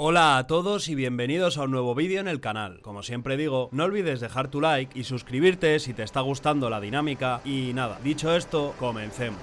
Hola a todos y bienvenidos a un nuevo vídeo en el canal. Como siempre digo, no olvides dejar tu like y suscribirte si te está gustando la dinámica. Y nada, dicho esto, comencemos.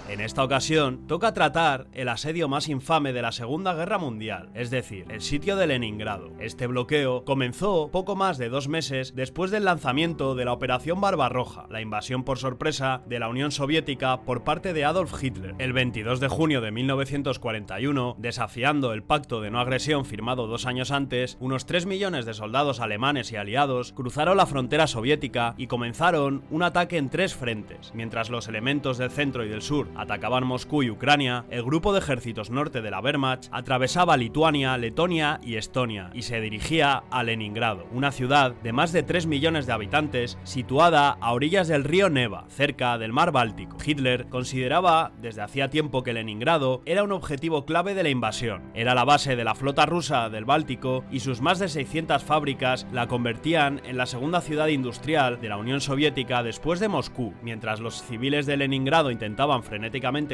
En esta ocasión, toca tratar el asedio más infame de la Segunda Guerra Mundial, es decir, el sitio de Leningrado. Este bloqueo comenzó poco más de 2 meses después del lanzamiento de la Operación Barbarroja, la invasión por sorpresa de la Unión Soviética por parte de Adolf Hitler. El 22 de junio de 1941, desafiando el pacto de no agresión firmado 2 años antes, unos 3 millones de soldados alemanes y aliados cruzaron la frontera soviética y comenzaron un ataque en 3 frentes. Mientras los elementos del centro y del sur atacaban Moscú y Ucrania, el grupo de ejércitos norte de la Wehrmacht atravesaba Lituania, Letonia y Estonia y se dirigía a Leningrado, una ciudad de más de 3 millones de habitantes situada a orillas del río Neva, cerca del mar Báltico. Hitler consideraba desde hacía tiempo que Leningrado era un objetivo clave de la invasión. Era la base de la flota rusa del Báltico y sus más de 600 fábricas la convertían en la segunda ciudad industrial de la Unión Soviética después de Moscú. Mientras los civiles de Leningrado intentaban frenéticamente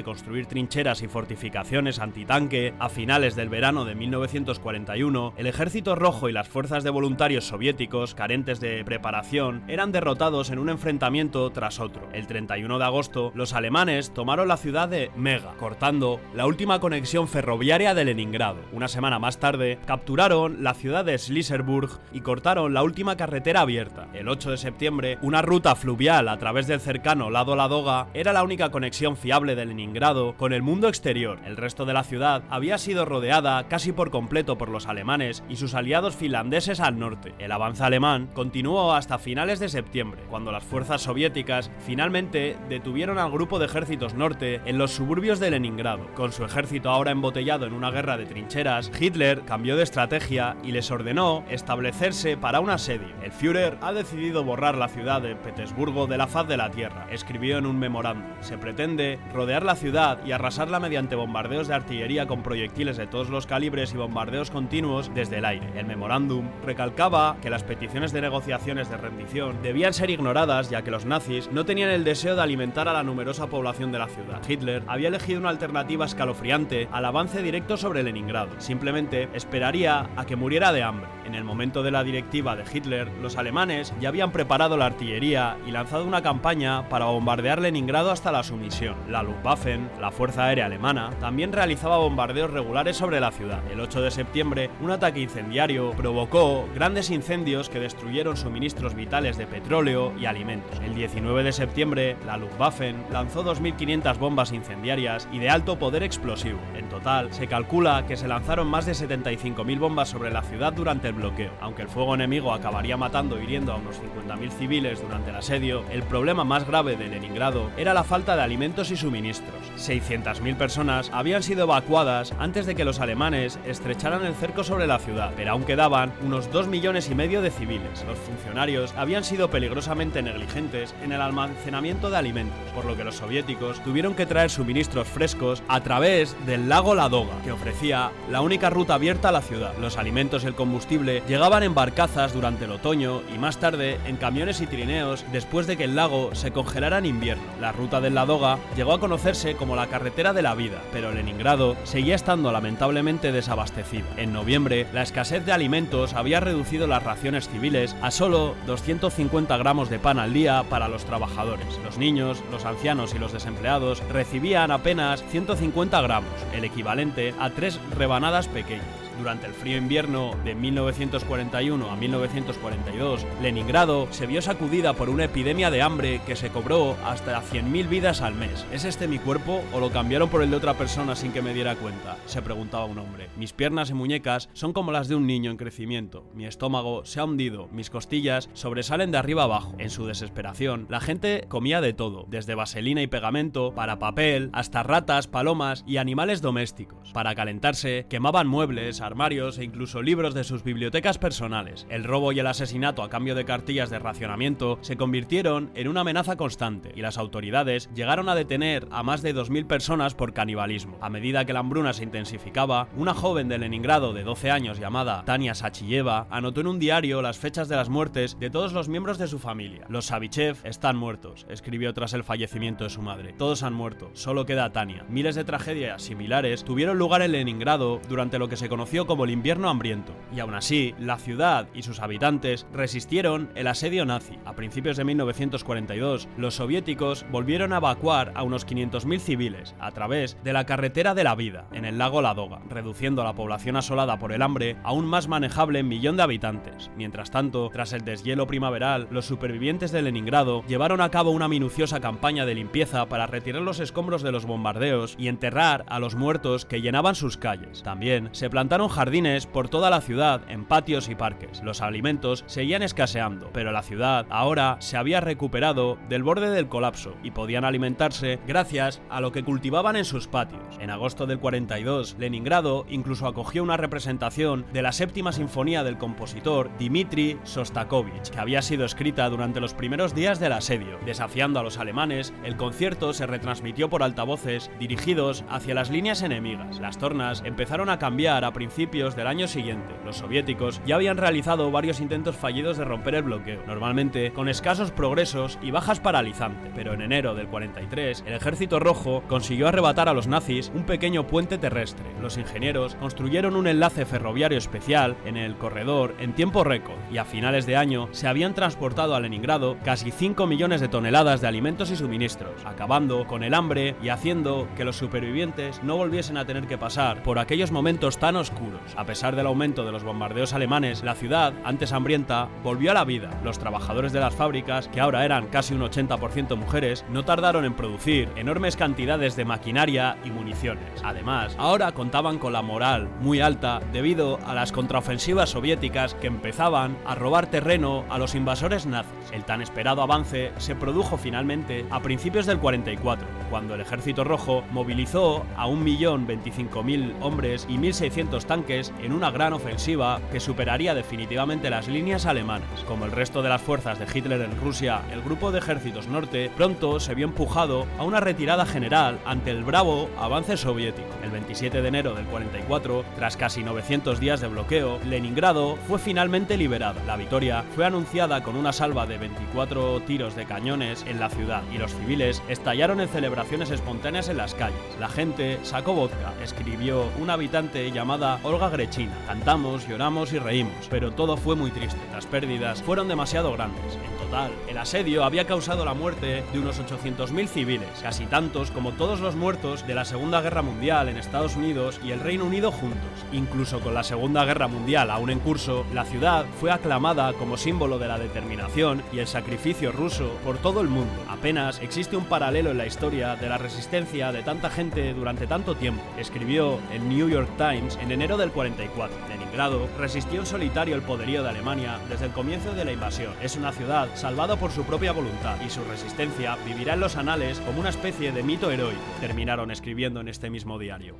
construir trincheras y fortificaciones antitanque, a finales del verano de 1941, el Ejército Rojo y las fuerzas de voluntarios soviéticos, carentes de preparación, eran derrotados en un enfrentamiento tras otro. El 31 de agosto, los alemanes tomaron la ciudad de Mega, cortando la última conexión ferroviaria de Leningrado. Una semana más tarde, capturaron la ciudad de Schliesselburg y cortaron la última carretera abierta. El 8 de septiembre, una ruta fluvial a través del cercano Lado Ladoga era la única conexión fiable de Leningrado con el mundo exterior. El resto de la ciudad había sido rodeada casi por completo por los alemanes y sus aliados finlandeses al norte. El avance alemán continuó hasta finales de septiembre, cuando las fuerzas soviéticas finalmente detuvieron al grupo de ejércitos norte en los suburbios de Leningrado. Con su ejército ahora embotellado en una guerra de trincheras, Hitler cambió de estrategia y les ordenó establecerse para un asedio. El Führer ha decidido borrar la ciudad de Petersburgo de la faz de la tierra, escribió en un memorándum. Se pretende rodear la ciudad y arrasarla mediante bombardeos de artillería con proyectiles de todos los calibres y bombardeos continuos desde el aire. El memorándum recalcaba que las peticiones de negociaciones de rendición debían ser ignoradas, ya que los nazis no tenían el deseo de alimentar a la numerosa población de la ciudad. Hitler había elegido una alternativa escalofriante al avance directo sobre Leningrado. Simplemente esperaría a que muriera de hambre. En el momento de la directiva de Hitler, los alemanes ya habían preparado la artillería y lanzado una campaña para bombardear Leningrado hasta la sumisión. La Luftwaffe, la Fuerza Aérea Alemana, también realizaba bombardeos regulares sobre la ciudad. El 8 de septiembre, un ataque incendiario provocó grandes incendios que destruyeron suministros vitales de petróleo y alimentos. El 19 de septiembre, la Luftwaffe lanzó 2.500 bombas incendiarias y de alto poder explosivo. En total, se calcula que se lanzaron más de 75.000 bombas sobre la ciudad durante el bloqueo. Aunque el fuego enemigo acabaría matando e hiriendo a unos 50.000 civiles durante el asedio, el problema más grave de Leningrado era la falta de alimentos y suministros. 600.000 personas habían sido evacuadas antes de que los alemanes estrecharan el cerco sobre la ciudad, pero aún quedaban unos 2,5 millones de civiles. Los funcionarios habían sido peligrosamente negligentes en el almacenamiento de alimentos, por lo que los soviéticos tuvieron que traer suministros frescos a través del lago Ladoga, que ofrecía la única ruta abierta a la ciudad. Los alimentos y el combustible llegaban en barcazas durante el otoño y más tarde en camiones y trineos después de que el lago se congelara en invierno. La ruta del Ladoga llegó a conocerse como la carretera de la vida, pero Leningrado seguía estando lamentablemente desabastecido. En noviembre, la escasez de alimentos había reducido las raciones civiles a solo 250 gramos de pan al día para los trabajadores. Los niños, los ancianos y los desempleados recibían apenas 150 gramos, el equivalente a 3 rebanadas pequeñas. Durante el frío invierno de 1941 a 1942, Leningrado se vio sacudida por una epidemia de hambre que se cobró hasta 100.000 vidas al mes. ¿Es este mi cuerpo o lo cambiaron por el de otra persona sin que me diera cuenta?, se preguntaba un hombre. Mis piernas y muñecas son como las de un niño en crecimiento. Mi estómago se ha hundido, mis costillas sobresalen de arriba abajo. En su desesperación, la gente comía de todo, desde vaselina y pegamento, para papel, hasta ratas, palomas y animales domésticos. Para calentarse, quemaban muebles, armarios e incluso libros de sus bibliotecas personales. El robo y el asesinato a cambio de cartillas de racionamiento se convirtieron en una amenaza constante y las autoridades llegaron a detener a más de 2.000 personas por canibalismo. A medida que la hambruna se intensificaba, una joven de Leningrado de 12 años llamada Tania Sachiyeva anotó en un diario las fechas de las muertes de todos los miembros de su familia. Los Savichev están muertos, escribió tras el fallecimiento de su madre. Todos han muerto, solo queda Tania. Miles de tragedias similares tuvieron lugar en Leningrado durante lo que se conoció conoció como el invierno hambriento, y aún así, la ciudad y sus habitantes resistieron el asedio nazi. A principios de 1942, los soviéticos volvieron a evacuar a unos 500.000 civiles a través de la carretera de la vida, en el lago Ladoga, reduciendo la población asolada por el hambre a un más manejable millón de habitantes. Mientras tanto, tras el deshielo primaveral, los supervivientes de Leningrado llevaron a cabo una minuciosa campaña de limpieza para retirar los escombros de los bombardeos y enterrar a los muertos que llenaban sus calles. También se plantaron jardines por toda la ciudad, en patios y parques. Los alimentos seguían escaseando, pero la ciudad ahora se había recuperado del borde del colapso y podían alimentarse gracias a lo que cultivaban en sus patios. En agosto del 42, Leningrado incluso acogió una representación de la séptima sinfonía del compositor Dmitri Shostakovich, que había sido escrita durante los primeros días del asedio. Desafiando a los alemanes, el concierto se retransmitió por altavoces dirigidos hacia las líneas enemigas. Las tornas empezaron a cambiar a principios del año siguiente. Los soviéticos ya habían realizado varios intentos fallidos de romper el bloqueo, normalmente con escasos progresos y bajas paralizantes, pero en enero del 43 el Ejército Rojo consiguió arrebatar a los nazis un pequeño puente terrestre. Los ingenieros construyeron un enlace ferroviario especial en el corredor en tiempo récord, y a finales de año se habían transportado a Leningrado casi 5 millones de toneladas de alimentos y suministros, acabando con el hambre y haciendo que los supervivientes no volviesen a tener que pasar por aquellos momentos tan oscuros. A pesar del aumento de los bombardeos alemanes, la ciudad, antes hambrienta, volvió a la vida. Los trabajadores de las fábricas, que ahora eran casi un 80% mujeres, no tardaron en producir enormes cantidades de maquinaria y municiones. Además, ahora contaban con la moral muy alta debido a las contraofensivas soviéticas que empezaban a robar terreno a los invasores nazis. El tan esperado avance se produjo finalmente a principios del 44, cuando el Ejército Rojo movilizó a 1.025.000 hombres y 1.600 tanques en una gran ofensiva que superaría definitivamente las líneas alemanas. Como el resto de las fuerzas de Hitler en Rusia, el grupo de ejércitos norte pronto se vio empujado a una retirada general ante el bravo avance soviético. El 27 de enero del 44, tras casi 900 días de bloqueo, Leningrado fue finalmente liberada. La victoria fue anunciada con una salva de 24 tiros de cañones en la ciudad, y los civiles estallaron en celebraciones espontáneas en las calles. La gente sacó vodka, escribió una habitante llamada Olga Grechina. Cantamos, lloramos y reímos, pero todo fue muy triste. Las pérdidas fueron demasiado grandes. En total, el asedio había causado la muerte de unos 800.000 civiles, casi tantos como todos los muertos de la Segunda Guerra Mundial en Estados Unidos y el Reino Unido juntos. Incluso con la Segunda Guerra Mundial aún en curso, la ciudad fue aclamada como símbolo de la determinación y el sacrificio ruso por todo el mundo. Apenas existe un paralelo en la historia de la resistencia de tanta gente durante tanto tiempo, escribió el New York Times en enero del 44. Leningrado resistió en solitario el poderío de Alemania desde el comienzo de la invasión. Es una ciudad salvada por su propia voluntad, y su resistencia vivirá en los anales como una especie de mito heroico, terminaron escribiendo en este mismo diario.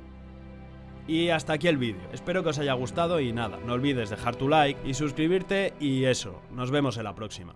Y hasta aquí el vídeo, espero que os haya gustado y nada, no olvides dejar tu like y suscribirte y eso, nos vemos en la próxima.